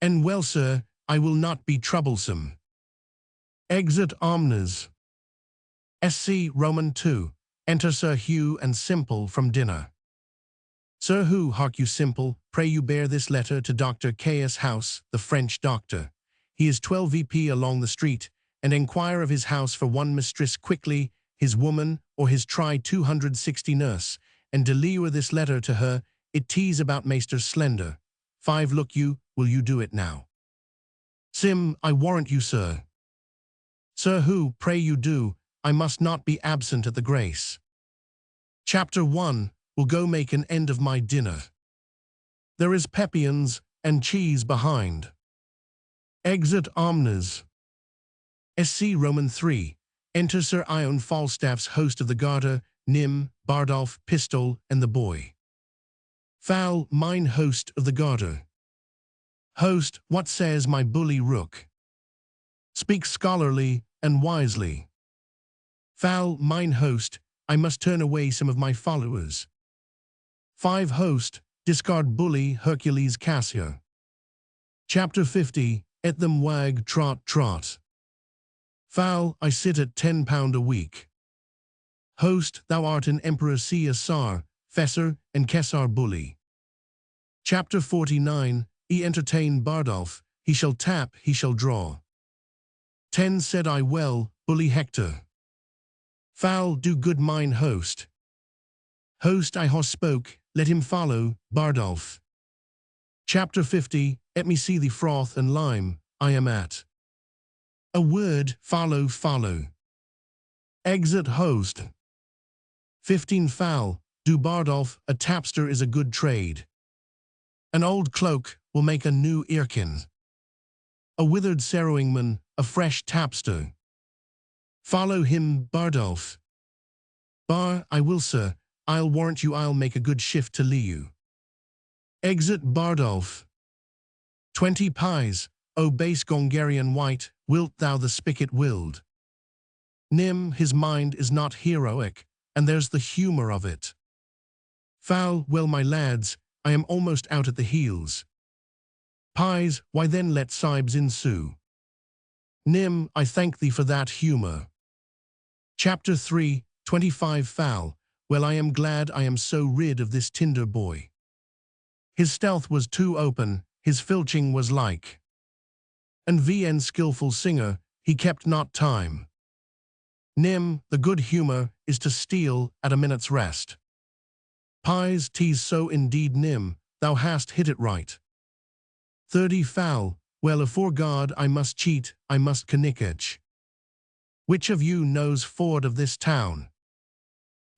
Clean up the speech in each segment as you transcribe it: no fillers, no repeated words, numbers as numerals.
And well, sir, I will not be troublesome. Exit omnes. SC Roman 2. Enter Sir Hugh and Simple from dinner. Sir Hugh, hark you, Simple, pray you bear this letter to Dr. K.'s house, the French doctor. He is 12 VP along the street, and enquire of his house for one mistress quickly, his woman, or his try 260 nurse, and deliver this letter to her, it tease about Maester Slender. 5 look you, will you do it now? Sim, I warrant you, sir. Sir Hugh, pray you do, I must not be absent at the grace. Chapter 1, will go make an end of my dinner. There is peppions and cheese behind. Exit omnes. SC Roman 3. Enter Sir Ion Falstaff's host of the Garter, Nym, Bardolph, Pistol, and the boy. Fal, mine host of the Garter. Host, what says my bully rook? Speak scholarly and wisely. Fal, mine host, I must turn away some of my followers. 5 host, discard bully Hercules Cassio. Chapter 50, et them wag trot trot. Fal, I sit at £10 a week. Host, thou art an emperor Caesar, Fessor, and Kessar bully. Chapter 49, he entertain Bardolph, he shall tap, he shall draw. 10 said I well, bully Hector. Fal, do good mine host. Host, I hos spoke, let him follow, Bardolph. Chapter 50, let me see the froth and lime, I am at. A word, follow, follow. Exit host. 15 Fal, do Bardolph, a tapster is a good trade. An old cloak will make a new earkin. A withered serrowingman, a fresh tapster. Follow him, Bardolph. Bar, I will, sir, I'll warrant you I'll make a good shift to lee you. Exit Bardolph. 20 pies, O base Gongarian wight, wilt thou the spigot willed? Nym, his mind is not heroic, and there's the humour of it. Fal, well, my lads, I am almost out at the heels. Pies, why then let sibes ensue. Nym, I thank thee for that humour. Chapter 3, 25 Fal, well, I am glad I am so rid of this tinder boy. His stealth was too open, his filching was like. And VN skillful singer, he kept not time. Nym, the good humour is to steal at a minute's rest. Pies, 'tis so indeed, Nym, thou hast hit it right. 30 Fal, well, afore God I must cheat, I must connickage. Which of you knows Ford of this town?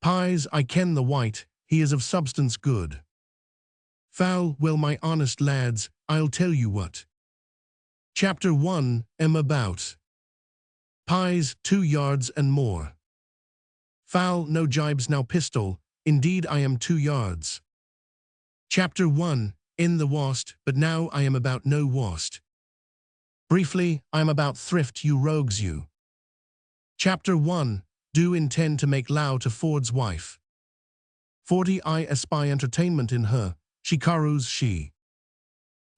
Pies, I ken the wight, he is of substance good. Fal, well, my honest lads, I'll tell you what. Chapter 1, am about. Pies, 2 yards and more. Fal, no jibes now, Pistol, indeed I am 2 yards. Chapter 1, in the wast, but now I am about no wast. Briefly, I am about thrift, you rogues you. Chapter 1, do intend to make low to Ford's wife. 40 I espy entertainment in her, she carouse she.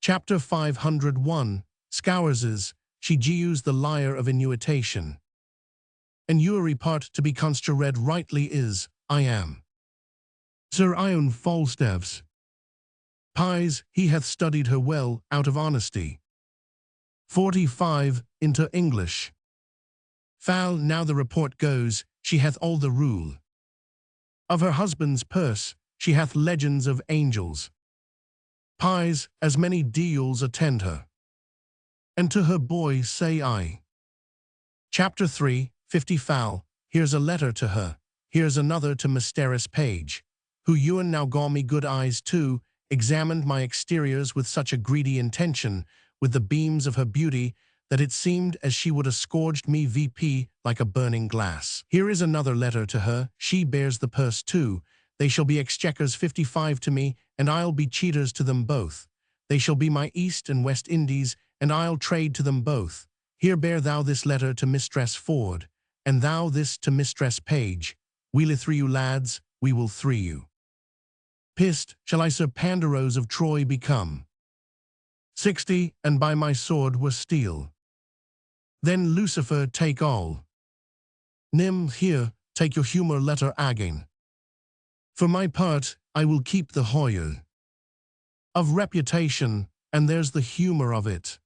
Chapter 501, Scourses, she geus the lyre of innuitation. And eury part to be construed rightly is, I am. Sir Ion Falstaff's. Pies, he hath studied her well, out of honesty. 45, into English. Fal, now the report goes, she hath all the rule. Of her husband's purse, she hath legends of angels. Pies, as many deals attend her. And to her boy say I. Chapter 3, 50 Fal, here's a letter to her, here's another to Mistress Page, who Ewan now gaw me good eyes too, examined my exteriors with such a greedy intention, with the beams of her beauty, that it seemed as she would have scourged me VP like a burning glass. Here is another letter to her, she bears the purse too, they shall be exchequers 55 to me, and I'll be cheaters to them both. They shall be my East and West Indies, and I'll trade to them both. Here bear thou this letter to Mistress Ford, and thou this to Mistress Page. We'll three you lads, we will three you. Pist, shall I Sir Pandarose of Troy become? 60, and by my sword were steel. Then Lucifer take all. Nim, here, take your humour letter again. For my part, I will keep the Hoyer. Of reputation, and there's the humour of it.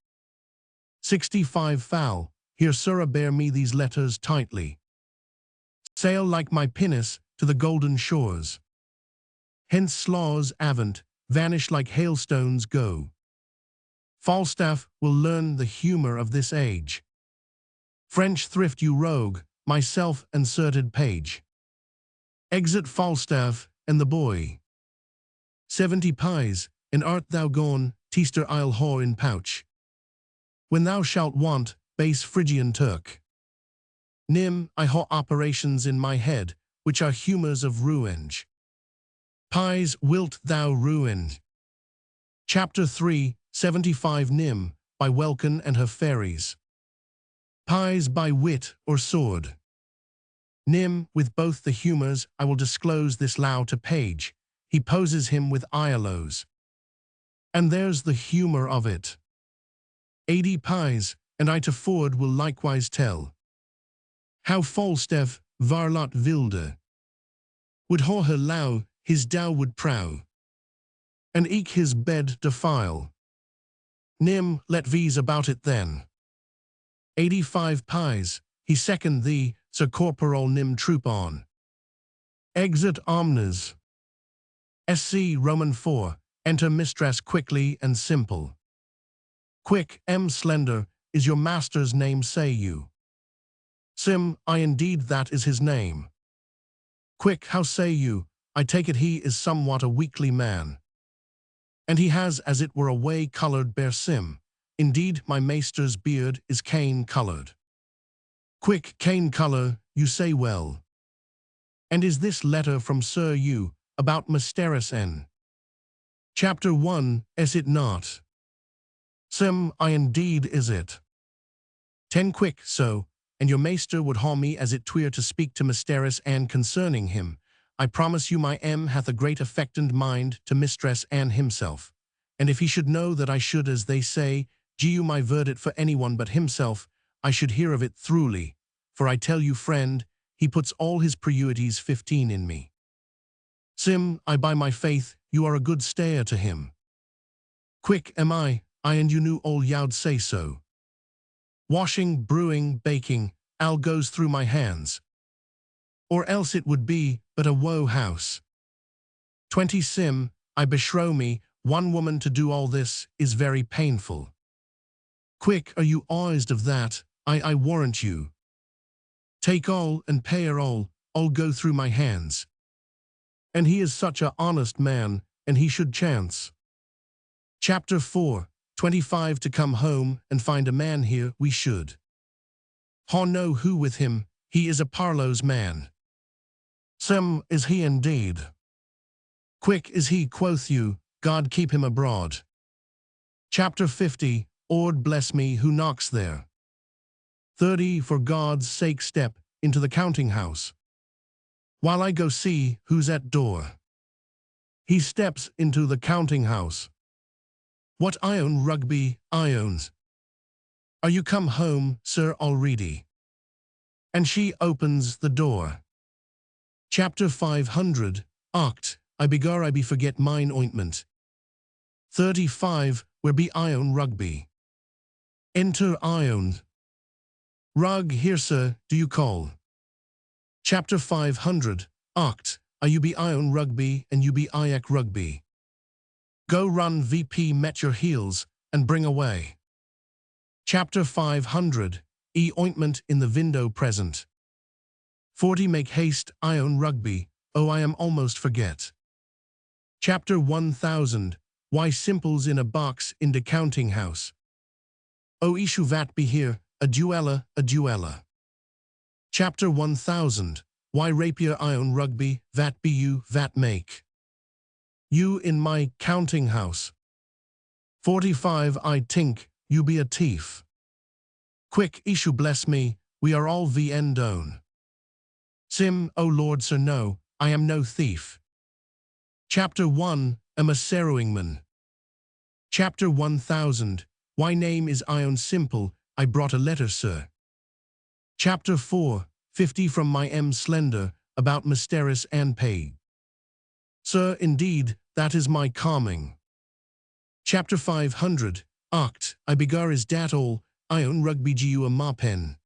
65 foul, here sirrah bear me these letters tightly. Sail like my pinnace to the golden shores. Hence slaws avant, vanish like hailstones go. Falstaff will learn the humour of this age. French thrift you rogue, my self-inserted page. Exit Falstaff and the boy. 70 pies, and art thou gone, teaster I'll haw in pouch. When thou shalt want, base Phrygian Turk. Nim, I haw operations in my head, which are humours of revenge. Pies wilt thou ruin. Chapter 3, 75 Nim, by Welkin and her fairies. Pies by wit or sword. Nim, with both the humours, I will disclose this low to page. He poses him with Iolos. And there's the humour of it. 80 pies, and I to Ford will likewise tell. How Falstaff, varlot wilde, would haw her low, his dow would prow, and eke his bed defile. Nim, let v's about it then. 85 pies, he second thee, Sir Corporal Nim troop on. Exit omnes. SC Roman 4, enter mistress quickly and simple. Quick, slender, is your master's name, say you? Sim, I indeed that is his name. Quick, how say you? I take it he is somewhat a weakly man. And he has as it were a way-coloured bear sim. Indeed, my maester's beard is cane-coloured. Quick, cane-colour, you say well. And is this letter from Sir Hugh, about Mistress N? Chapter 1, is it not? Sim, I indeed is it. 10 quick, so, and your maester would haw me as it twere to speak to Mistress Anne concerning him. I promise you my hath a great affected mind to Mistress Anne himself. And if he should know that I should, as they say, you my verdict for anyone but himself, I should hear of it throughly. For I tell you, friend, he puts all his priorities 15 in me. Sim, I by my faith, you are a good stayer to him. Quick am I and you knew all you'd say so. Washing, brewing, baking, all goes through my hands. Or else it would be but a woe house. 20 Sim, I beshrow me, one woman to do all this is very painful. Quick are you awed of that, I warrant you. Take all and pay her all go through my hands. And he is such a honest man, and he should chance. Chapter 4, 25 to come home and find a man here we should. Haw know who with him, he is a parlo's man. Sim, is he indeed? Quick is he, quoth you, God keep him abroad. Chapter 50, Ord bless me who knocks there. 30 for God's sake step into the counting house. While I go see who's at door. He steps into the counting house. What Ione Rugby, Iones? Are you come home, sir, already? And she opens the door. Chapter 500, Oct, I begar I be forget mine ointment. 35, where be Ione Rugby? Enter Ione. Rug, here sir, do you call? Chapter 500, Oct, are you be Ione Rugby and you be Iac Rugby? Go run VP met your heels, and bring away. Chapter 500, ointment in the window present. 40 make haste, Ione Rugby, oh I am almost forget. Chapter 1000, why simples in a box in the counting house. Oh issue vat be here, a duella, a duella. Chapter 1000, why rapier Ione Rugby, vat be you, vat make. You in my counting house. 45 I think, you be a thief. Quick issue bless me, we are all vendone. Sim, oh Lord sir no, I am no thief. Chapter 1, am a serrowingman. Chapter 1000. Why name is Ion simple, I brought a letter, sir. Chapter 450 from my M. Slender, about Mistress Anne Pay. Sir, indeed, that is my calming. Chapter 500. Oct, I begar is dat all, Ion rugby gu a ma pen.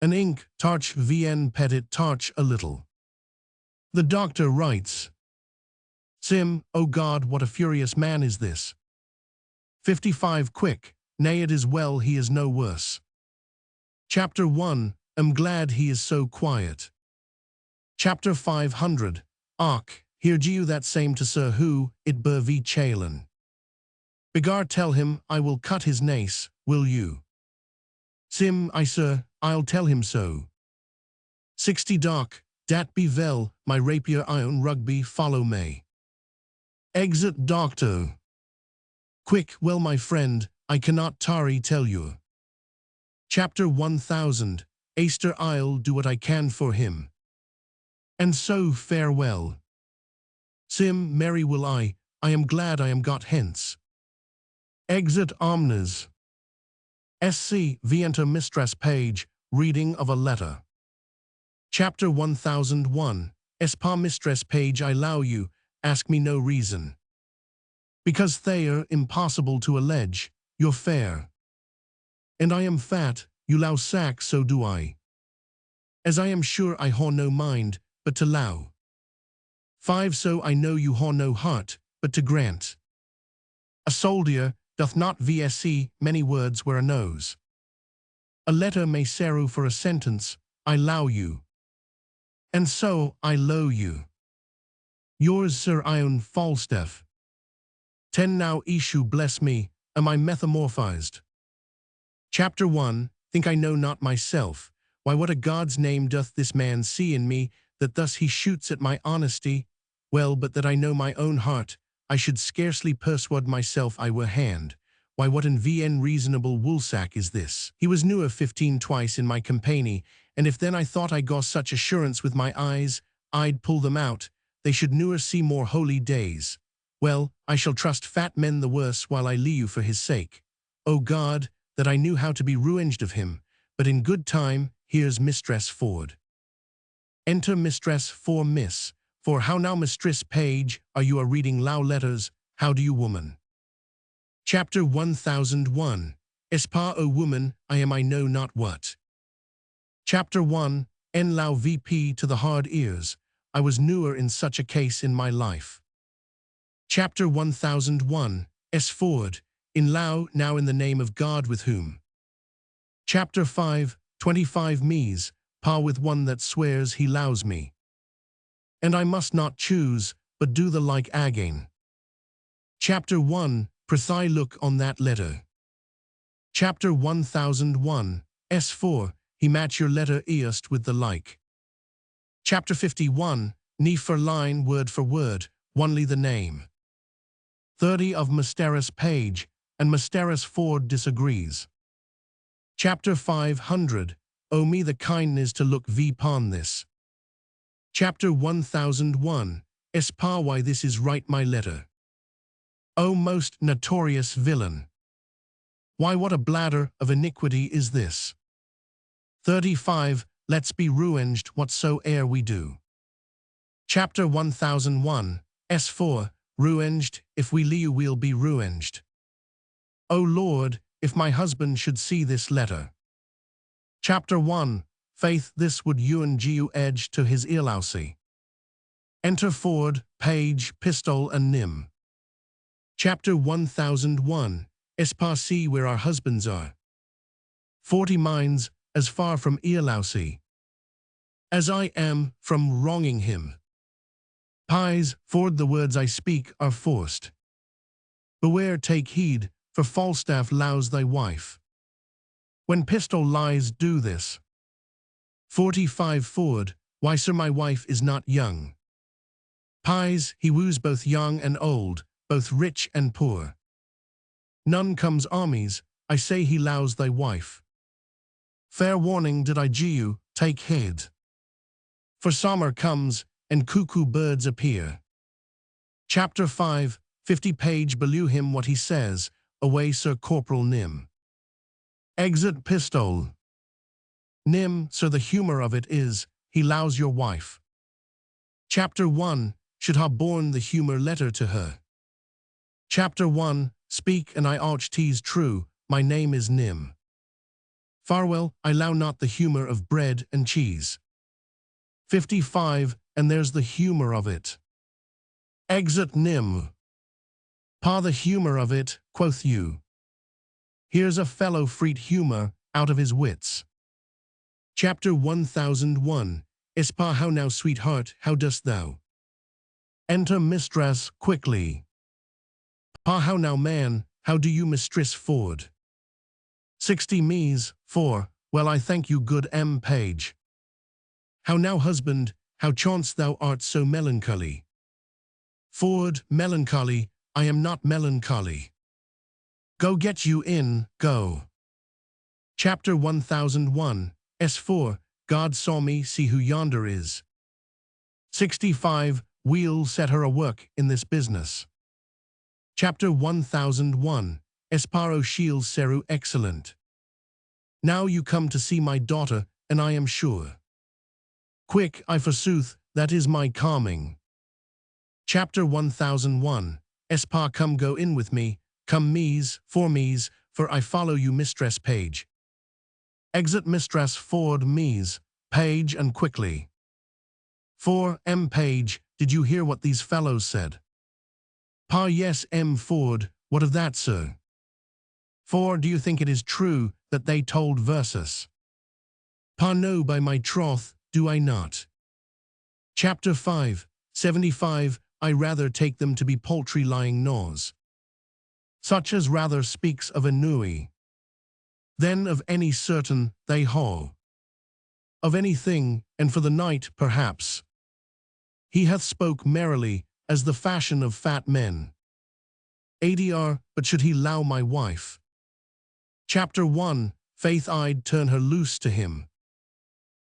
An ink, tarch vn petit tarch a little. The doctor writes. Sim, O God, what a furious man is this. 55 quick, nay it is well he is no worse. Chapter 1, am glad he is so quiet. Chapter 500, Ark, hear you that same to Sir Hugh, it ber v chalen. Begar tell him, I will cut his nace, will you? Sim, I sir, I'll tell him so. 60 dark, dat be vel, my rapier Ion rugby follow may. Exit doctor. Quick, well my friend, I cannot tarry tell you. Chapter 1000, Aister I'll do what I can for him. And so farewell. Sim, merry will I am glad I am got hence. Exit omnes. SC, v enter Mistress Page, reading of a letter. Chapter 1001, Espa Mistress Page I allow you, ask me no reason. Because they're impossible to allege, you're fair. And I am fat, you low sack so do I. As I am sure I haw no mind, but to low. 5 so I know you haw no heart, but to grant. A soldier doth not vsc many words where a nose. A letter may seru for a sentence, I allow you. And so I low you. Yours Sir Ion Falstaff. 10 now issue bless me, am I metamorphized? Chapter 1, think I know not myself, why what a God's name doth this man see in me, that thus he shoots at my honesty? Well, but that I know my own heart, I should scarcely persuade myself I were hand. Why what an vn reasonable woolsack is this? He was newer 15 twice in my company, and if then I thought I got such assurance with my eyes, I'd pull them out, they should newer see more holy days. Well, I shall trust fat men the worse while I lee you for his sake. O God, that I knew how to be ruinged of him, but in good time, here's Mistress Ford. Enter Mistress for Miss, for how now Mistress Page, are you a reading low letters, how do you woman? Chapter 1001, Espa o woman, I am I know not what. Chapter 1, En Lao VP to the hard ears, I was newer in such a case in my life. Chapter 1001, S. Ford, in Lao now in the name of God with whom. Chapter 5, 25 me's, par with one that swears he lows me. And I must not choose, but do the like again. Chapter 1, Prithai look on that letter. Chapter 1001, S4, he match your letter east with the like. Chapter 51, ni for line word for word, onely the name. 30 of Mistress Page, and Mistress Ford disagrees. Chapter 500, O me the kindness to look upon this. Chapter 1001, Espa why this is right my letter. O most notorious villain! Why what a bladder of iniquity is this? 35, let's be ruinged whatsoe'er we do. Chapter 1001, S4, ruinged, if we lee you we'll be ruinged. O Lord, if my husband should see this letter. Chapter 1, faith this would ewan gu edge to his earlousy. Enter Ford, Page, Pistol and Nim. Chapter 1001, Espa see where our husbands are. 40 minds, as far from earlousy as I am from wronging him. Pies, Ford the words I speak are forced. Beware take heed, for Falstaff lows thy wife. When Pistol lies do this. 45 Ford, why sir my wife is not young. Pies, he woos both young and old, both rich and poor. None comes armies, I say he lows thy wife. Fair warning did I gie you, take heed. For summer comes, and cuckoo birds appear. Chapter 5, 50 page below him what he says, away Sir Corporal Nym. Exit pistole. Nym, sir, the humour of it is, he lows your wife. Chapter 1, should ha borne the humour letter to her. Chapter 1, speak and I ought tease true, my name is Nym. Farewell, I low not the humour of bread and cheese. 55, and there's the humour of it. Exit Nym. Pa, the humour of it, quoth you. Here's a fellow freet humour, out of his wits. Chapter 1001, Pa, how now, sweetheart, how dost thou? Enter mistress quickly. Pa, how now, man, how do you, Mistress Ford? 60 Mies, 4, well I thank you, good page. How now, husband, how chanced thou art so melancholy? Ford, melancholy, I am not melancholy. Go get you in, go. Chapter 1001, S4, God saw me, see who yonder is. 65, we'll set her a work in this business. Chapter 1001, Esparo shields Seru excellent. Now you come to see my daughter, and I am sure. Quick, I forsooth, that is my calming. Chapter 1001, Espa, come go in with me, come Mies, for I follow you, Mistress Page. Exit Mistress Ford, Mies, Page, and quickly. 4 Page, did you hear what these fellows said? Pa, yes, Ford, what of that, sir? 4 Do you think it is true that they told versus? Pa, no, by my troth, do I not. Chapter 5, 75, I rather take them to be paltry lying gnaws. Such as rather speaks of a nui. Then of any certain they haw. Of anything, and for the night, perhaps. He hath spoke merrily, as the fashion of fat men. ADR, but should he low my wife? Chapter 1, faith I'd turn her loose to him.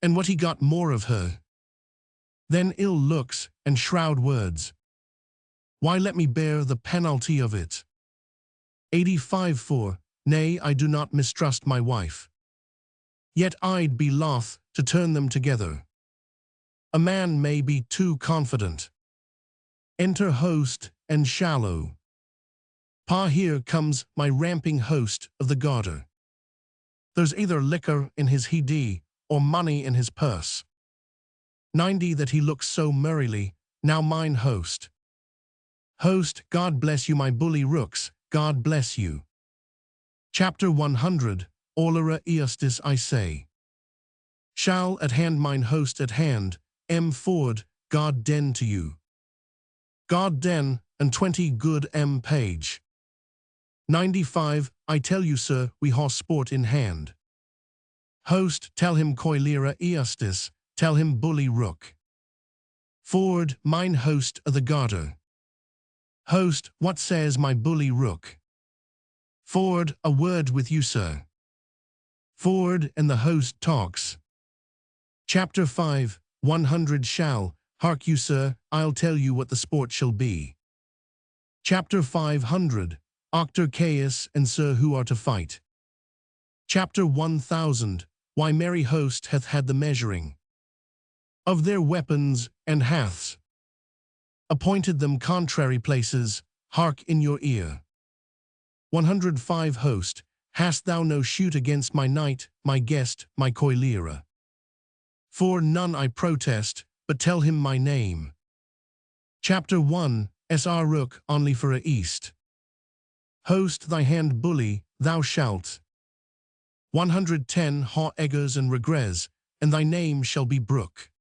And what he got more of her? Then ill looks, and shroud words. Why let me bear the penalty of it? 85 4, nay, I do not mistrust my wife. Yet I'd be loth to turn them together. A man may be too confident. Enter host and shallow. Pa, here comes my ramping host of the Garter. There's either liquor in his hd, or money in his purse. 90 that he looks so merrily, now mine host. Host, God bless you, my bully rooks, God bless you. Chapter 100, Allera eustis I say. Shall at hand mine host at hand, Ford, God den to you. God den, and 20 good Page. 95, I tell you, sir, we ha sport in hand. Host, tell him coilera eustis, tell him bully rook. Ford, mine host of the Garter. Host, what says my bully rook? Ford, a word with you, sir. Ford and the host talks. Chapter 5, 100 shall, hark you, sir, I'll tell you what the sport shall be. Chapter 500, Octor Caius and Sir who are to fight. Chapter 1000, why merry host hath had the measuring of their weapons and haths appointed them contrary places, hark in your ear. 105 host, hast thou no shoot against my knight, my guest, my coilera? For none I protest, but tell him my name. Chapter 1, Sr Rook, only for a east. Host thy hand bully, thou shalt. 110 ha eggers and regres, and thy name shall be Brook.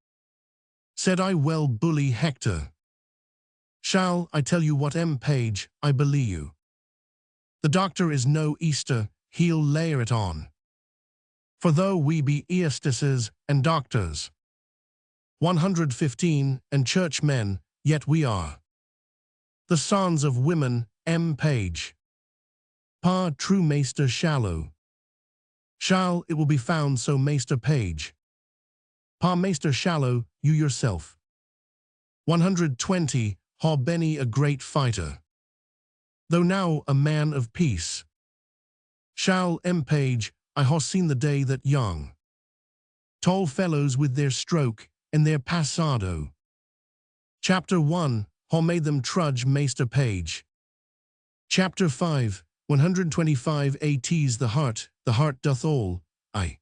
Said I well, bully Hector. Shall I tell you what Page, I believe you. The doctor is no Easter, he'll layer it on. For though we be eastises and doctors, 115 and churchmen, yet we are the sons of women, Page. Pa, true Maester Shallow. Shall it will be found so, Maester Page. Pa, Maester Shallow, you yourself. 120, ha Benny a great fighter. though now a man of peace. Shall page, I ha seen the day that young tall fellows with their stroke and their passado. Chapter 1, ha made them trudge master page. Chapter 5, 125 at's the heart doth all, I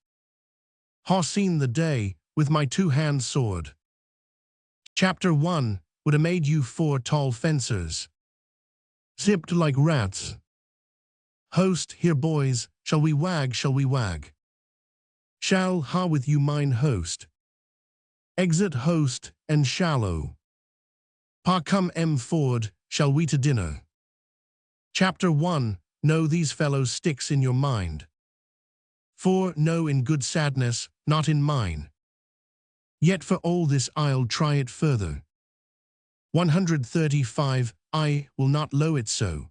ha seen the day, with my two-hand sword. Chapter 1, would ha made you 4 tall fencers, zipped like rats. Host, here boys, shall we wag, shall we wag? Shall ha with you mine host. Exit host and shallow. Pa come Ford, shall we to dinner? Chapter 1, know these fellows sticks in your mind. 4, know in good sadness, not in mine. Yet for all this I'll try it further. 135, I will not low it so.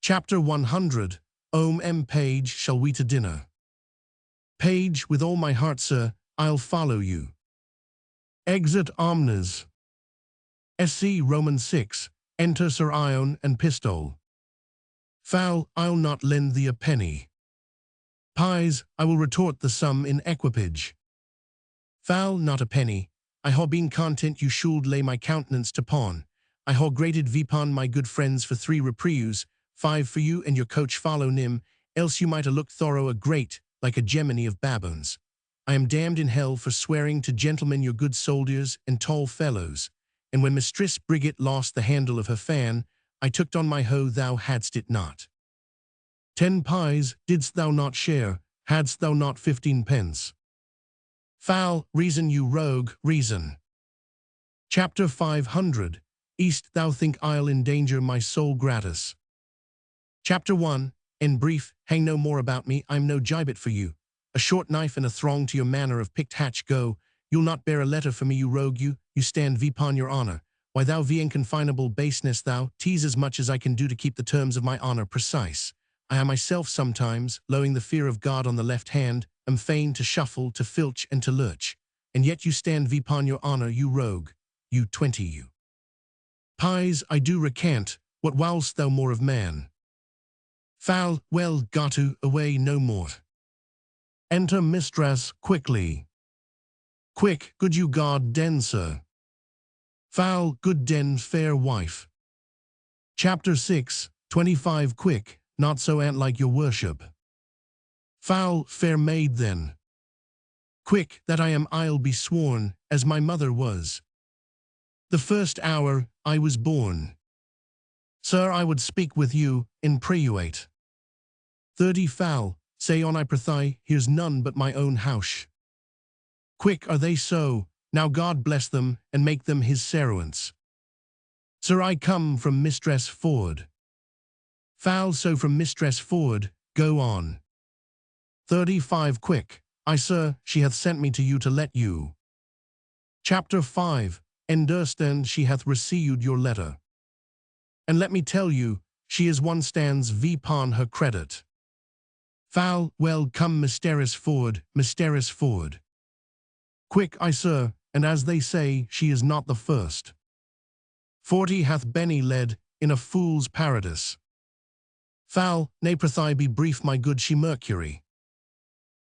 Chapter 100, page, shall we to dinner? Page, with all my heart, sir, I'll follow you. Exit omnes. Roman 6, enter Sir Ion and Pistol. Foul, I'll not lend thee a penny. Pies, I will retort the sum in equipage. Foul, not a penny, I ha been content you should lay my countenance to pawn. I ha grated vipon my good friends for 3 reprieus, 5 for you and your coach follow nim, else you might a look thorough a great, like a gemini of baboons. I am damned in hell for swearing to gentlemen your good soldiers and tall fellows, and when Mistress Brigit lost the handle of her fan, I tooked on my hoe thou hadst it not. 10 pies didst thou not share, hadst thou not 15 pence. Foul, reason you rogue, reason. Chapter 500, east thou think I'll endanger my soul gratis. Chapter 1, in brief, hang no more about me, I'm no gibet for you. A short knife and a throng to your manor of picked hatch go, you'll not bear a letter for me you rogue you stand vipon your honor. Why thou inconfinable baseness thou, tease as much as I can do to keep the terms of my honor precise. I am myself sometimes, lowing the fear of God on the left hand, am fain to shuffle, to filch, and to lurch. And yet you stand vipon your honor, you rogue, you 20 you. Pies, I do recant, what whilst thou more of man? Foul, well, gotu, away no more. Enter mistress, quickly. Quick, good you guard den, sir. Foul, good den, fair wife. Chapter 6, 25 quick, not so ant-like your worship. Foul, fair maid then. Quick, that I am I'll be sworn, as my mother was. The first hour I was born. Sir, I would speak with you, in preuate. 30 foul, say on I prithee, here's none but my own house. Quick are they so, now God bless them, and make them his servants. Sir, I come from Mistress Ford. Foul, so from Mistress Ford, go on. 35 quick, I sir, she hath sent me to you to let you. Chapter 5, understand she hath received your letter. And let me tell you, she is one stands vipon her credit. Foul, well come Mistress Ford, Mistress Ford. Quick, I sir, and as they say, she is not the first. 40 hath Benny led, in a fool's paradise. Foul, nay prithee be brief my good she Mercury.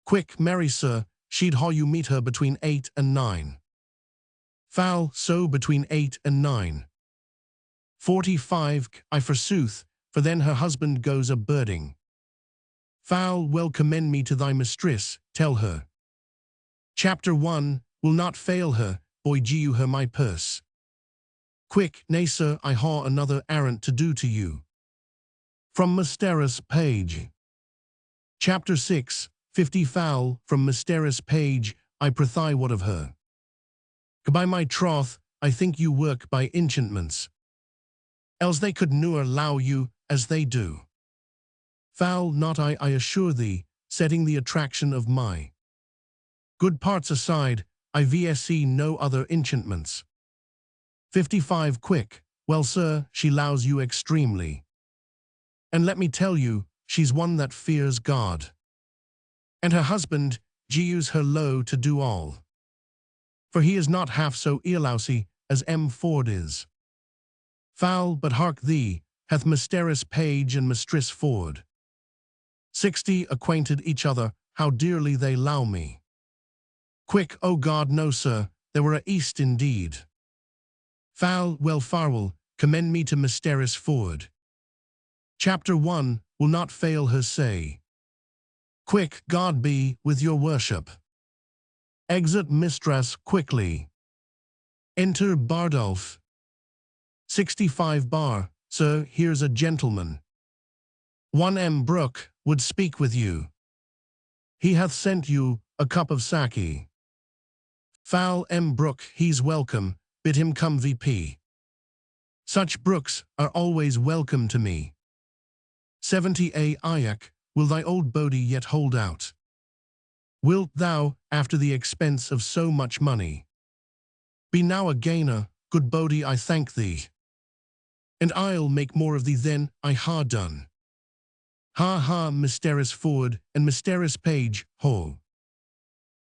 Quick, merry sir, she'd haw you meet her between 8 and 9. Foul, so between 8 and 9. 45, I forsooth, for then her husband goes a birding. Foul, well commend me to thy mistress, tell her. Chapter 1, will not fail her, boy gee you her my purse. Quick, nay sir, I haw another errand to do to you. From Mistress Page. Chapter 6, 50 foul, from Mistress Page, I prithee what of her? By my troth, I think you work by enchantments. Else they could ne'er allow you, as they do. Foul not I assure thee, setting the attraction of my good parts aside, I vsc no other enchantments. 55 quick, well sir, she lows you extremely. And let me tell you, she's one that fears God. And her husband, use her low to do all. For he is not half so elousy as Ford is. Foul, but hark thee, hath Mistress Page and Mistress Ford. 60 acquainted each other, how dearly they low me. Quick, O God, no, sir, there were a east indeed. Foul, well, farewell, commend me to Mistress Ford. Chapter 1 will not fail her say. Quick, God be with your worship. Exit Mistress quickly. Enter Bardolph. 65 bar, sir, here's a gentleman. 1 Brooke would speak with you. He hath sent you a cup of sake. Foul Brooke, he's welcome, bid him come VP. Such Brookes are always welcome to me. 70 Ayak, will thy old body yet hold out? Wilt thou, after the expense of so much money, be now a gainer, good body, I thank thee. And I'll make more of thee than I ha done. Ha ha, Mistress Ford and Mistress Page, ho.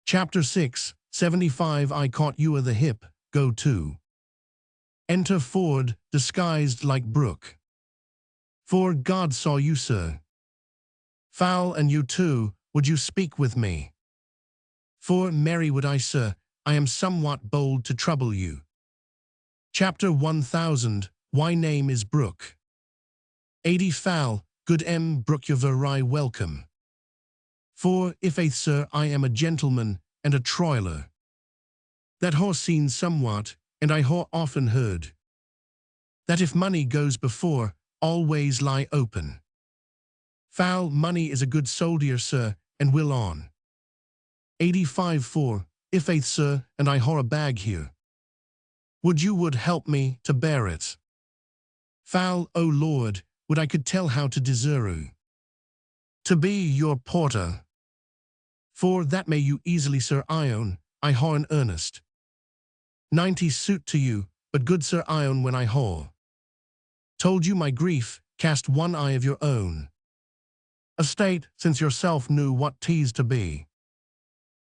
Chapter 6, 75 I caught you a the hip, go to. Enter Ford, disguised like Brooke. For God saw you, sir. Foul, and you too, would you speak with me? For merry would I, sir, I am somewhat bold to trouble you. Chapter 1000, why name is Brooke. 80 Foul, good Brooke, your very welcome. For, if faith, sir, I am a gentleman and a troiler. That haw seen somewhat, and I haw often heard, that if money goes before, all ways lie open. Foul, money is a good soldier, sir, and will on. 85 For, if faith, sir, and I haw a bag here. Would you help me to bear it? Foul, O Lord, would I could tell how to deserve to be your porter. For that may you easily, sir, Ion, I haw in earnest. 90 Suit to you, but good Sir Ion, when I haw told you my grief, cast one eye of your own estate, since yourself knew what 'tis to be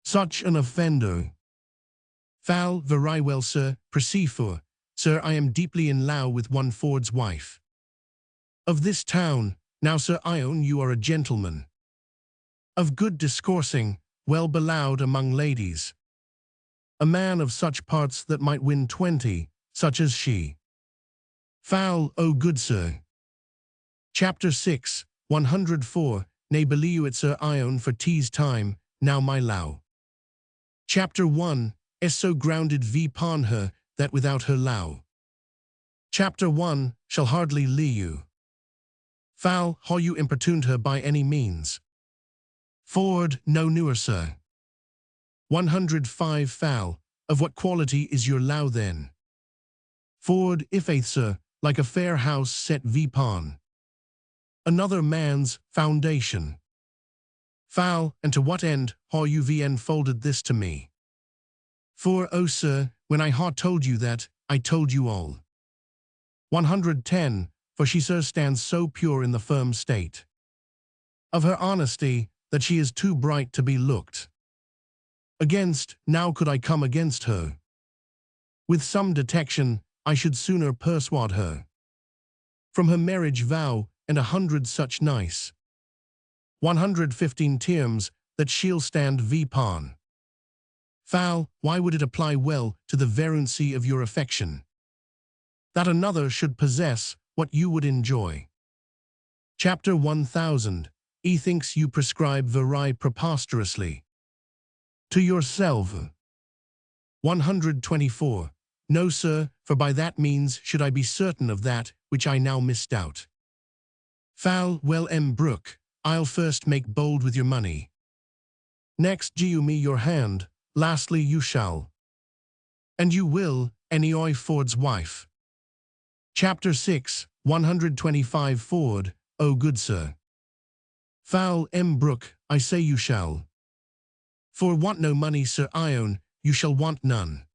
such an offender. Foul, very well, sir, proceed for, sir, I am deeply in low with one Ford's wife of this town. Now, Sir Ion, you are a gentleman of good discoursing, well beloved among ladies, a man of such parts that might win 20, such as she. Foul, O good sir. Chapter 6, 104, nay believe you it, Sir Ion, for 'tis time, now my low. Chapter 1, is so grounded upon her, that without her low. Chapter 1, shall hardly lee you. Foul, how you importuned her by any means. Ford, no newer, sir. 105 Foul, of what quality is your low then? Ford, if faith, sir, like a fair house set upon another man's foundation. Foul, and to what end haw you enfolded this to me? For, O sir, when I ha told you that, I told you all. 110, for she, sir, stands so pure in the firm state of her honesty, that she is too bright to be looked against. Now could I come against her with some detection, I should sooner persuade her from her marriage vow, and 100 such nice 115 terms, that she'll stand upon. Foul, why would it apply well to the veruancy of your affection, that another should possess what you would enjoy? Chapter 1000, thinks you prescribe very preposterously to yourself. 124, no sir, for by that means should I be certain of that which I now misdoubt. Foul, well, Brooke, I'll first make bold with your money. Next give me your hand, lastly you shall. And you will, any Ford's wife. Chapter 6, 125 Ford, O good sir. Foul, Brooke, I say you shall. For want no money, Sir Ion, you shall want none.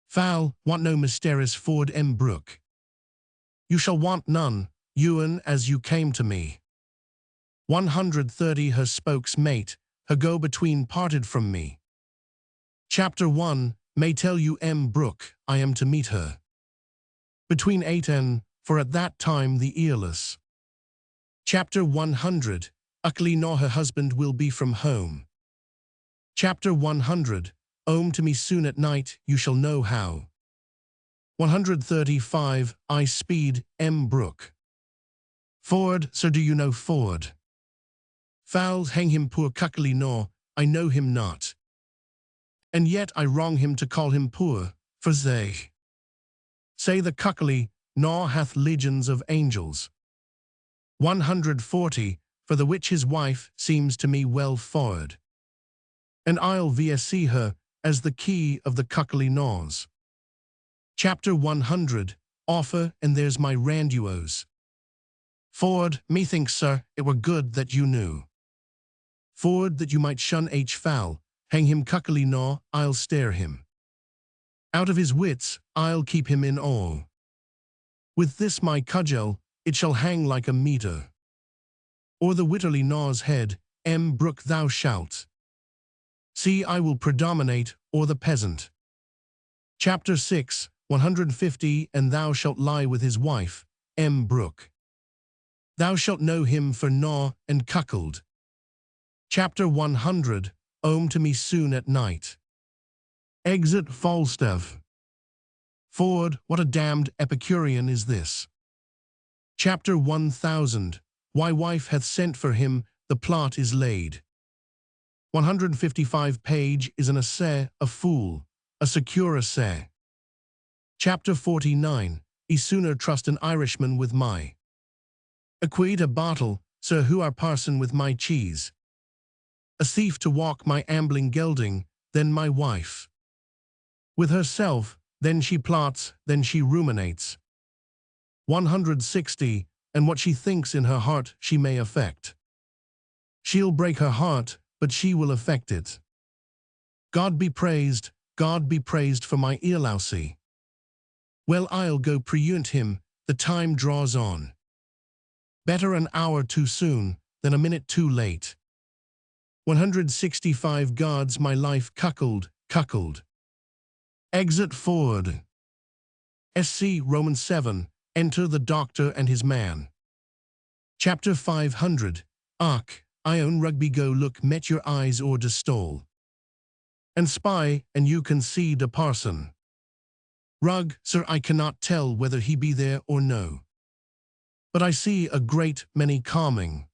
Foul, want no Mistress Ford, Brooke. You shall want none, Ewan, as you came to me. 130 Her spokes mate, her go-between parted from me. Chapter 1, may tell you Brooke, I am to meet her between 8 and for at that time the earless. Chapter 100. Uckily nor her husband will be from home. Chapter 100. To me soon at night, you shall know how. 135. I speed, Brook. Ford, sir, do you know Ford? Fowls hang him poor cuckily nor, I know him not. And yet I wrong him to call him poor, for they say the cuckily nor hath legions of angels. 140. For the which his wife seems to me well forward. And I'll see her as the key of the cuckily gnaws. Chapter 100. Offer, and there's my randuos. Ford, methinks, sir, it were good that you knew. Ford, that you might shun foul, hang him cuckily gnaw, I'll stare him. Out of his wits, I'll keep him in awe. With this my cudgel, it shall hang like a meter. Or the witterly gnaw's head, Brook thou shalt. See, I will predominate o'er the peasant. Chapter 6. 150. And thou shalt lie with his wife, Brook. Thou shalt know him for gnaw and cuckold. Chapter 100. To me soon at night. Exit Falstaff. Ford, what a damned Epicurean is this? Chapter 1000. Why wife hath sent for him, the plot is laid. 155 page is an essay, a fool, a secure essay. Chapter 49. Sooner trust an Irishman with my acquaint a bottle, sir, who are parson with my cheese. A thief to walk my ambling gelding, than my wife. With herself, then she plots, then she ruminates. 160. And what she thinks in her heart she may affect. She'll break her heart, but she will affect it. God be praised for my earlousy. Well, I'll go preunt him, the time draws on. Better an hour too soon, than a minute too late. 165. God's my life cuckold. Exit Ford. Romans 7. Enter the doctor and his man. Chapter 500. I own rugby go look met your eyes o'er de stole. And spy, and you can see de parson. Rug, sir, I cannot tell whether he be there or no. But I see a great many calming.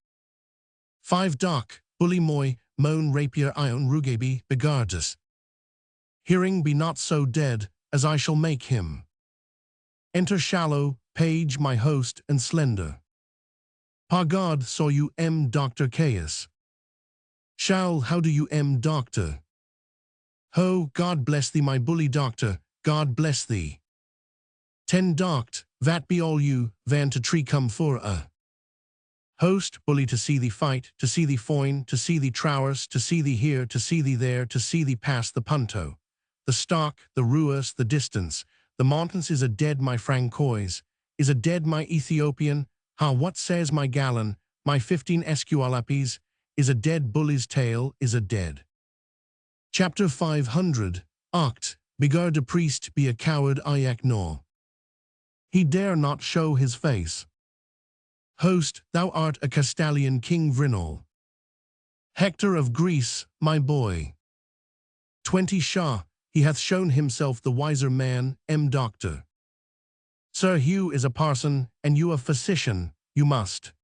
5. Doc, bully moy, moan rapier ion rugaby, begardus. Hearing be not so dead, as I shall make him. Enter shallow, page my host and slender. Pa God saw you Dr. Caius. Shall, how do you doctor? Ho, God bless thee my bully doctor, God bless thee. 10. Doct, vat be all you, van to tree come for a. Host, bully to see thee fight, to see thee foin, to see thee trowers, to see thee here, to see thee there, to see thee pass the punto. The stock, the ruas, the distance, the mountains is a dead my Francois, is a dead my Ethiopian, what says my gallon, my 15 Escualapes, is a dead bully's tail, is a dead. Chapter 500. Begar de priest be a coward iac nor. He dare not show his face. Host, thou art a Castalian King Vrinol. Hector of Greece, my boy. 20. Shah, he hath shown himself the wiser man, Doctor. Sir Hugh is a parson, and you a physician, you must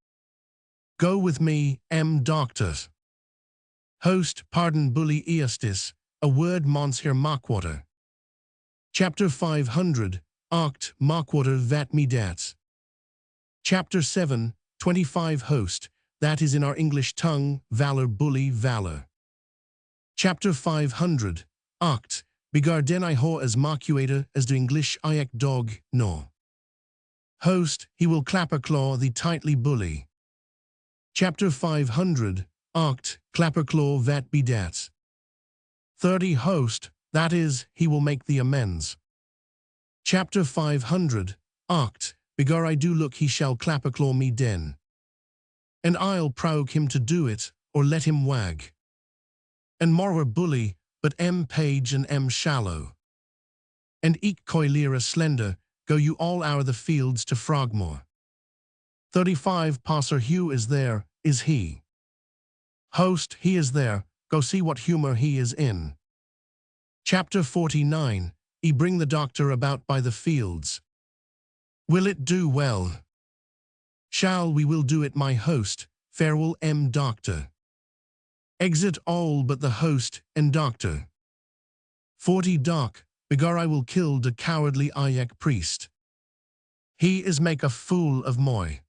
go with me, Doctor. Host, pardon bully Eastis, a word Monsieur Markwater. Chapter 500. Markwater vat me dats. Chapter 7. 25. Host, that is in our English tongue, valor bully valor. Chapter 500. Begar I ho as marcuator as the English iac dog, no. Host, he will clapper claw thee tightly bully. Chapter 500. Clapper claw vat be dat. 30. Host, that is, he will make thee amends. Chapter 500. Begar I do look he shall clapper claw me den. And I'll provoke him to do it, or let him wag. And moreover bully, but page and shallow. And eke coilera slender, go you all o'er the fields to Frogmore. 35 Pa Sir Hugh is there, is he? Host, he is there, go see what humour he is in. Chapter 49, bring the doctor about by the fields. Will it do well? We will do it, my host, farewell doctor. Exit all but the host and doctor. 40 Doc, begar I will kill the cowardly priest. He is make a fool of Moy.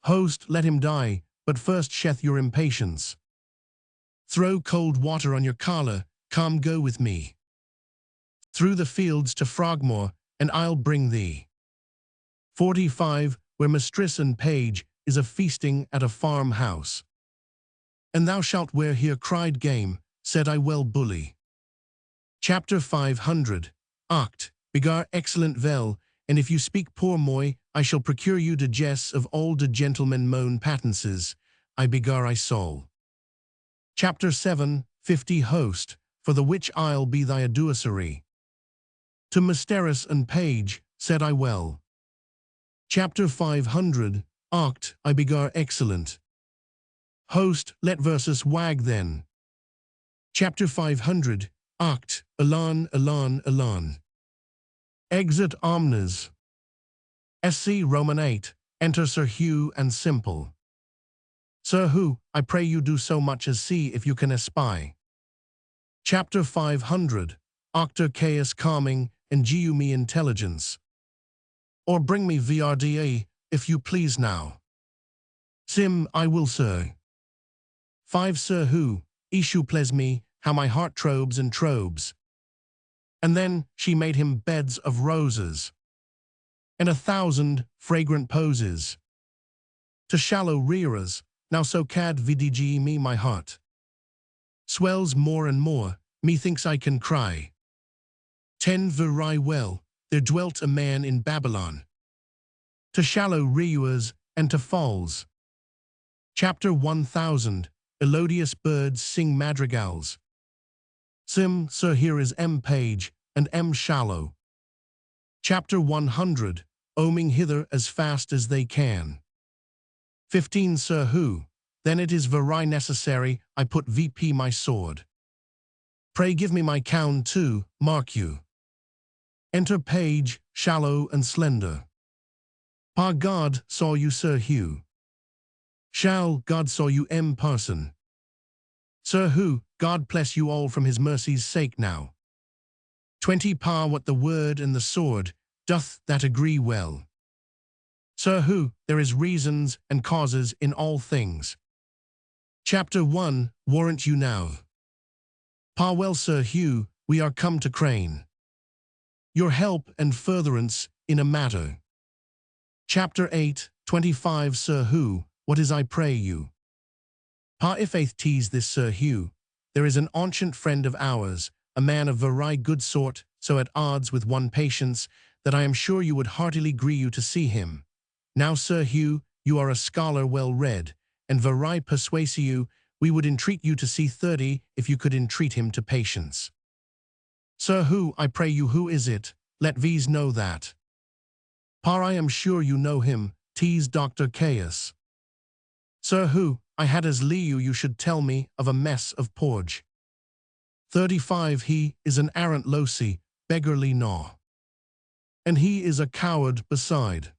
Host, let him die, but first sheth your impatience. Throw cold water on your collar, come go with me. Through the fields to Frogmore, and I'll bring thee. 45, where mistress and page is a feasting at a farmhouse. And thou shalt wear here cried game, said I well bully. Chapter 500, Oct, begar excellent vel, and if you speak poor Moy, I shall procure you de jests of all de gentlemen moan patences, I begar I soul. Chapter 7, 50 Host, for the which I'll be thy adducery. To mistress and page, said I well. Chapter 500, Oct, I begar excellent. Host, let versus wag then. Chapter 500, Oct, elan, elan, elan. Exit omnes. SC Roman 8, enter Sir Hugh and Simple. Sir Hugh, I pray you do so much as see if you can espy. Chapter 500, Octor chaos calming, and giu me intelligence. Or bring me VRDA, if you please now. Sim, I will, sir. 5 Sir Hugh, issue ples me, how my heart trobes and trobes. And then she made him beds of roses, and 1,000 fragrant poses. To shallow rearers, now so cad VDG me my heart. Swells more and more, methinks I can cry. 10 Very well, there dwelt a man in Babylon. To shallow rearers and to falls. Chapter 1000, Elodious birds sing madrigals. Sir, here is M page, and M shallow. Chapter 100, oming hither as fast as they can. 15 Sir Hugh, then it is very necessary I put VP my sword. Pray give me my cown too, mark you. Enter page, shallow and slender. Pa God saw you Sir Hugh. God saw you M parson. Sir Hugh, God bless you all from his mercy's sake now. 20 Pa what the word and the sword, doth that agree well. Sir Hugh, there is reasons and causes in all things. Chapter 1, warrant you now. Pa well Sir Hugh, we are come to crane your help and furtherance in a matter. Chapter 8, 25 Sir Hugh, what is I pray you? Pa if faith tease this Sir Hugh, there is an ancient friend of ours, a man of very good sort, so at odds with one patience, that I am sure you would heartily gree you to see him. Now Sir Hugh, you are a scholar well read, and very persuasive you, we would entreat you to see 30 if you could entreat him to patience. Sir Hugh, I pray you who is it, let V's know that. Pa I am sure you know him, 'tis Dr. Caius. Sir Hugh, I had as lieu you should tell me of a mess of porge. 35 He is an arrant locy, beggarly gnaw. And he is a coward beside.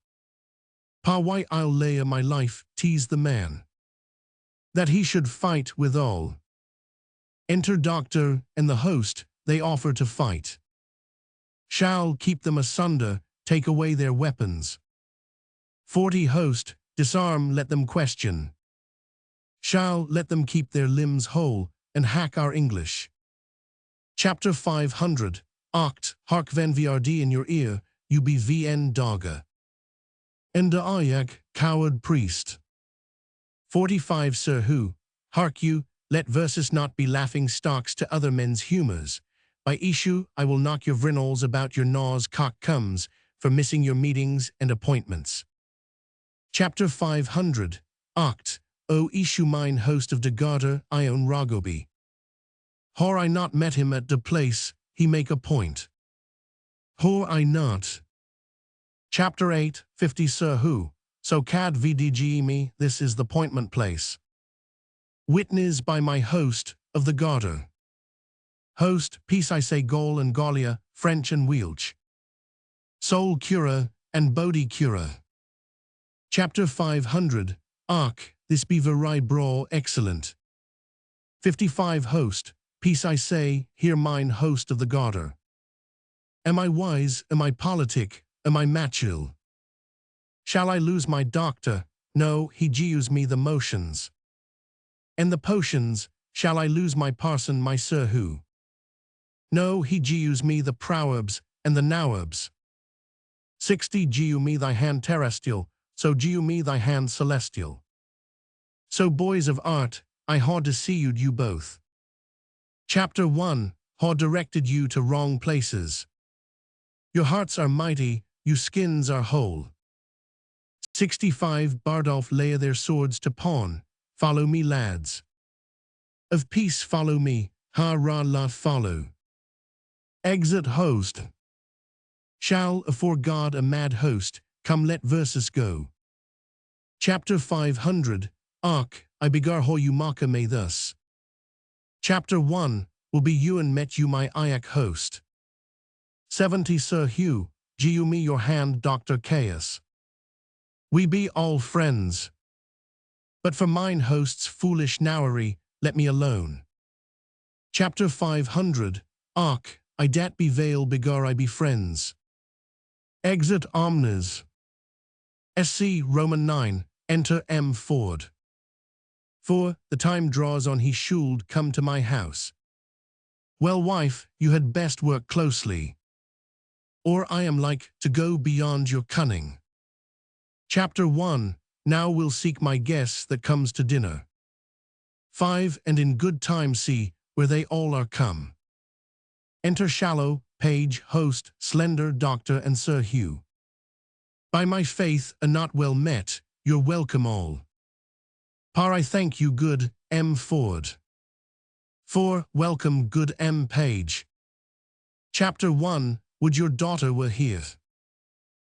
Pa why I'll lay my life, 'tis the man, that he should fight withal. Enter doctor and the host, they offer to fight. Shall keep them asunder, take away their weapons. 40 Host, disarm, let them question. Shall let them keep their limbs whole, and hack our English. Chapter 500, Oct, hark ven VRD in your ear, you be VN dogger. Enda ayak, coward priest. 45 Sir Hugh, hark you, let verses not be laughing stocks to other men's humours. By issue, I will knock your vrinals about your gnaws cock comes, for missing your meetings and appointments. Chapter 500, Oct, O issue mine host of de Garter, Ion Ragobi. Hor I not met him at de place, he make a point. Hor I not. Chapter 8, 50 Sir Hugh, so cad vdge me, this is the appointment place. Witness by my host of the Garter. Host, peace I say Gaul and Gallia, French and Welsh. Soul cura and body cura. Chapter 500, Arc, this be very braw excellent. 55 Host, peace I say, hear mine host of the Garter. Am I wise, am I politic, am I matchil? Shall I lose my doctor? No, he gives me the motions. And the potions, shall I lose my parson, my Sir Hugh? No, he gives me the proverbs and the nowabs. 60 Giu me thy hand terrestrial, so giu me thy hand celestial. So boys of art, I hard to see you both. Chapter 1, hard directed you to wrong places. Your hearts are mighty, your skins are whole. 65 Bardolph lay their swords to pawn, follow me lads. Of peace follow me, ha ra la follow. Exit host. Shall, afore God a mad host, come let verses go. Chapter 500, Arc, I begar how you mock me thus. Chapter 1, will be you and met you my Iac host. 70 Sir Hugh, giu me your hand Dr. Caius. We be all friends. But for mine host's foolish nowery, let me alone. Chapter 500, Arc, I dat be veil begar I be friends. Exit omnes. SC Roman 9, enter M. Ford. For, the time draws on he should come to my house. Well, wife, you had best work closely. Or I am like to go beyond your cunning. Chapter 1, now we'll seek my guests that comes to dinner. 5 and in good time see, where they all are come. Enter Shallow, Page, Host, Slender, Doctor, and Sir Hugh. By my faith, a not well met, you're welcome all. Par I thank you good, M. Ford. 4, welcome good M. Page. Chapter 1, would your daughter were here.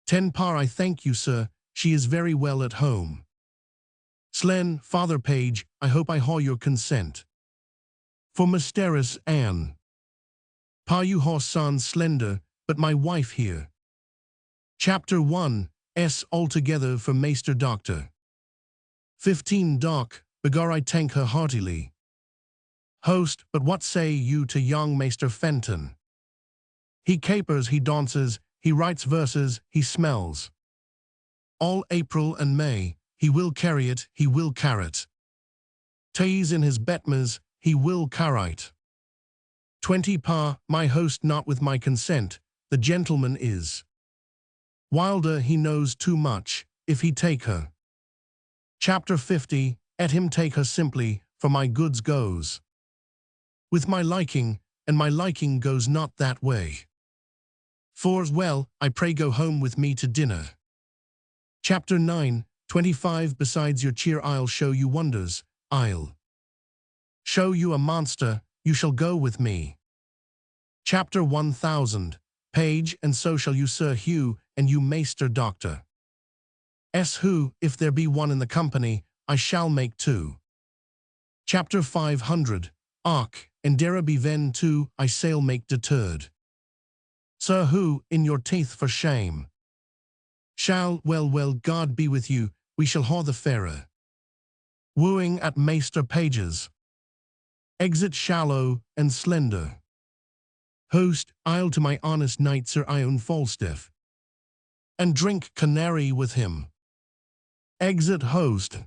10 Par I thank you sir, she is very well at home. Slen, Father Page, I hope I haw your consent. For Mistress Anne. Pa you haw son slender, but my wife here. Chapter 1, S altogether for Maester Doctor. 15 Doc, begar I thank her heartily. Host, but what say you to young Maester Fenton? He capers, he dances, he writes verses, he smells. All April and May, he will carry it, he will carrot. Tease in his betmas, he will carite. 20 Pa, my host not with my consent, the gentleman is. Wilder he knows too much, if he take her. Chapter 50, at him take her simply, for my goods goes. With my liking, and my liking goes not that way. For well, I pray go home with me to dinner. Chapter 9, 25 besides your cheer I'll show you wonders, I'll show you a monster, you shall go with me. Chapter 1000, Page, and so shall you Sir Hugh, and you Maester Doctor. S. Who, if there be one in the company, I shall make 2. Chapter 500, Arc, and dere be ven 2, I sail make deterred. Sir Hugh, in your teeth for shame. Shall, well, God be with you, we shall haw the fairer. Wooing at Maester Pages. Exit Shallow and Slender. Host, I'll to my honest knight Sir Ion Falstaff. And drink canary with him. Exit Host.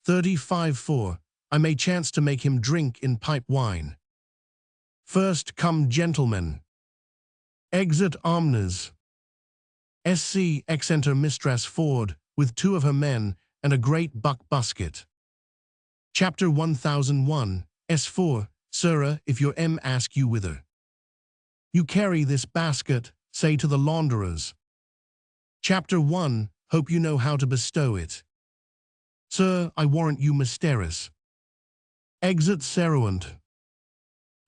35-4, I may chance to make him drink in pipe wine. First come gentlemen. Exit omnes. SC enter Mistress Ford, with 2 of her men, and a great buck busket. Chapter 1001, S4, Sirrah, if your M ask you whither. You carry this basket, say to the launderers. Chapter 1, hope you know how to bestow it. Sir, I warrant you Mistress. Exit Seruant.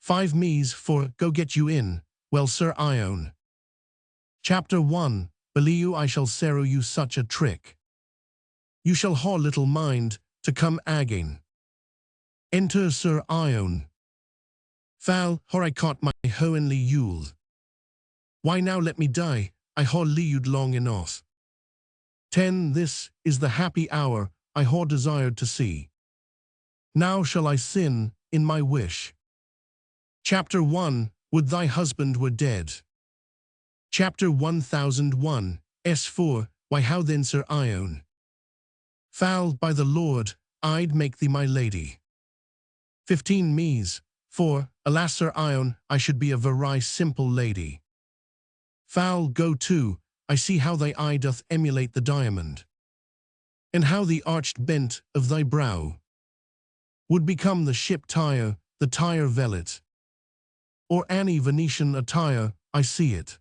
5 Mies for, go get you in, well Sir Ion. Chapter 1, believe I shall serve you such a trick. You shall ha little mind to come again. Enter Sir Ion. Fal, hor I caught my hoenly yule. Why now let me die, I ha leud long enough. 10 This is the happy hour I ha desired to see. Now shall I sin in my wish. Chapter 1 Would thy husband were dead. Chapter 1001 S4 Why how then Sir Ion? Fal, by the Lord, I'd make thee my lady. 15 Mies, for, alas Sir Ion, I should be a very simple lady. Fal, go to, I see how thy eye doth emulate the diamond, and how the arched bent of thy brow would become the ship Tyre, the Tyre velvet, or any Venetian attire, I see it.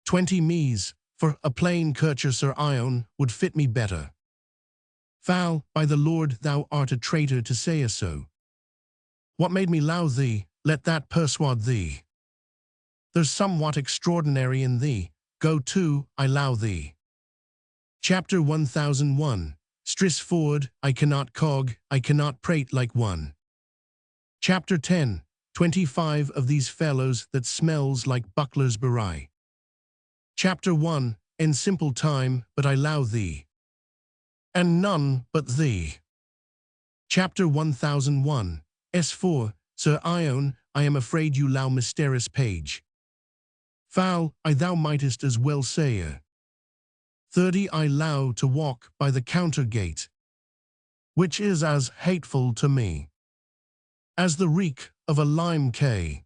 20 Mies, for a plain courtier Sir Ion would fit me better. Fal, by the Lord, thou art a traitor to say so. What made me low thee, let that persuade thee. There's somewhat extraordinary in thee, go to, I low thee. Chapter 1001 Mistress Ford, I cannot cog, I cannot prate like one. Chapter 10 25 of these fellows that smells like bucklers bery. Chapter 1 In simple time, but I low thee, and none but thee. Chapter 1001 S4 Sir Ion, I am afraid you low mysterious page. Fal, I thou mightest as well say 30 I low to walk by the counter gate, which is as hateful to me as the reek of a lime K.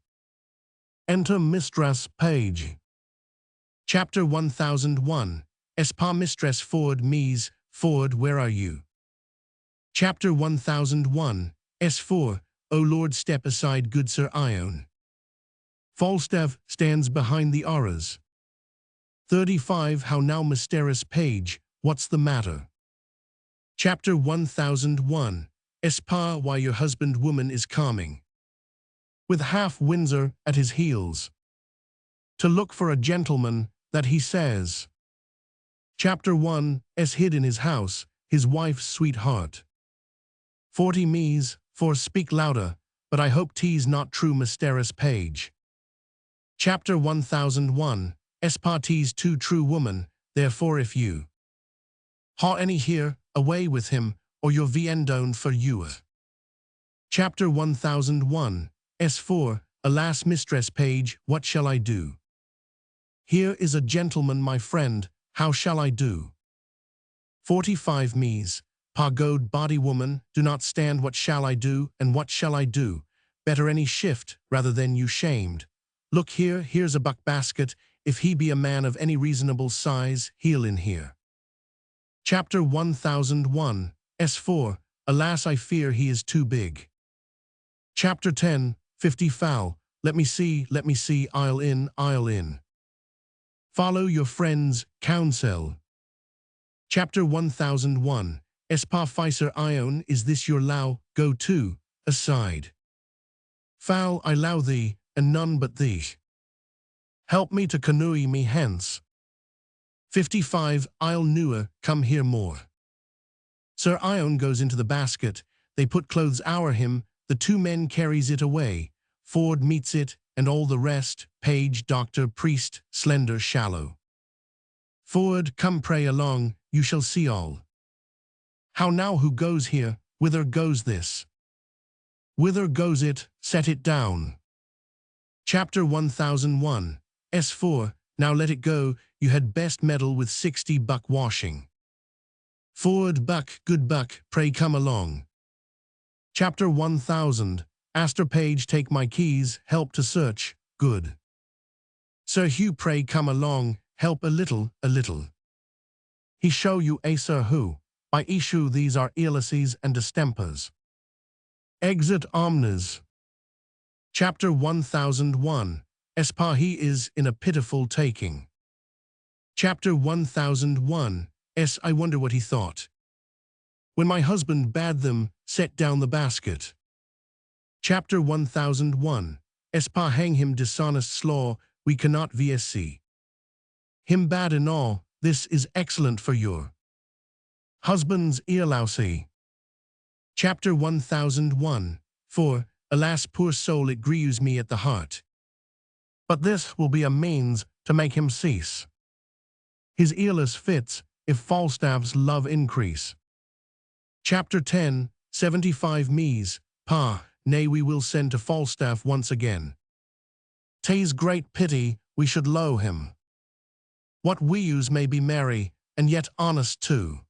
Enter Mistress Page. Chapter 1001 Espa Mistress Ford Mies, Ford where are you? Chapter 1001 S4 O Lord step aside good Sir Ion. Falstaff stands behind the arras. 35 How now mysterious page, what's the matter? Chapter 1001 Espa why your husband woman is calming, with half Windsor at his heels, to look for a gentleman that he says. Chapter 1 S hid in his house, his wife's sweetheart. 40 Mies, for speak louder, but I hope 'tis not true mysterious page. Chapter 1001 Espa 'tis too true woman, therefore if you ha any here, away with him, or your viendone for you. Chapter 1001 S4 Alas Mistress Page, what shall I do? Here is a gentleman my friend, how shall I do? 45 Mies, pagode body woman, do not stand what shall I do, and what shall I do? Better any shift, rather than you shamed. Look here, here's a buck basket, if he be a man of any reasonable size, he'll in here. Chapter 1001 S4 Alas I fear he is too big. Chapter 10 50 Foul, let me see, I'll in. Follow your friend's counsel. Chapter 1001 Espa Fiser Ion, is this your low, go to, aside. Foul I low thee, and none but thee. Help me to canoe me hence. 55 I'll newer, come here more. Sir Ion goes into the basket, they put clothes o'er him, the two men carries it away, Ford meets it, and all the rest, page, doctor, priest, slender, shallow. Ford, come pray along, you shall see all. How now who goes here, whither goes this? Whither goes it, set it down. Chapter 1001 S4 Now let it go, you had best meddle with 60 buck washing. Ford, buck, good buck, pray come along. Chapter 1000 Astor Page, take my keys, help to search, good. Sir Hugh, pray come along, help a little. He show you a Sir Hugh, by issue these are illnesses and distempers. Exit omnes. Chapter 1001 Espa he is in a pitiful taking. Chapter 1001 S I wonder what he thought when my husband bade them set down the basket. Chapter 1001 Espa hang him dishonest slaw, we cannot vsc him bad in all, this is excellent for your husband's earlousy. Chapter 1001. For, alas poor soul, it grieves me at the heart. But this will be a means to make him cease his earless fits, if Falstaff's love increase. Chapter 10. 75 Mies, pa, nay we will send to Falstaff once again. 'Tis great pity we should loe him. What we use may be merry, and yet honest too.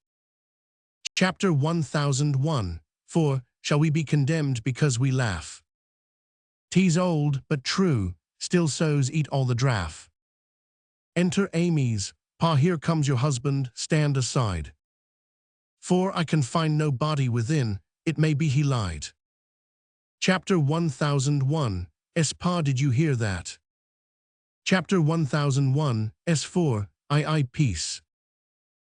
Chapter 1001. For, shall we be condemned because we laugh? 'Tis old, but true, still sows eat all the draff. Enter Amy's, pa here comes your husband, stand aside. For I can find no body within, it may be he lied. Chapter 1001. Pa, did you hear that? Chapter 1001. S4. I peace.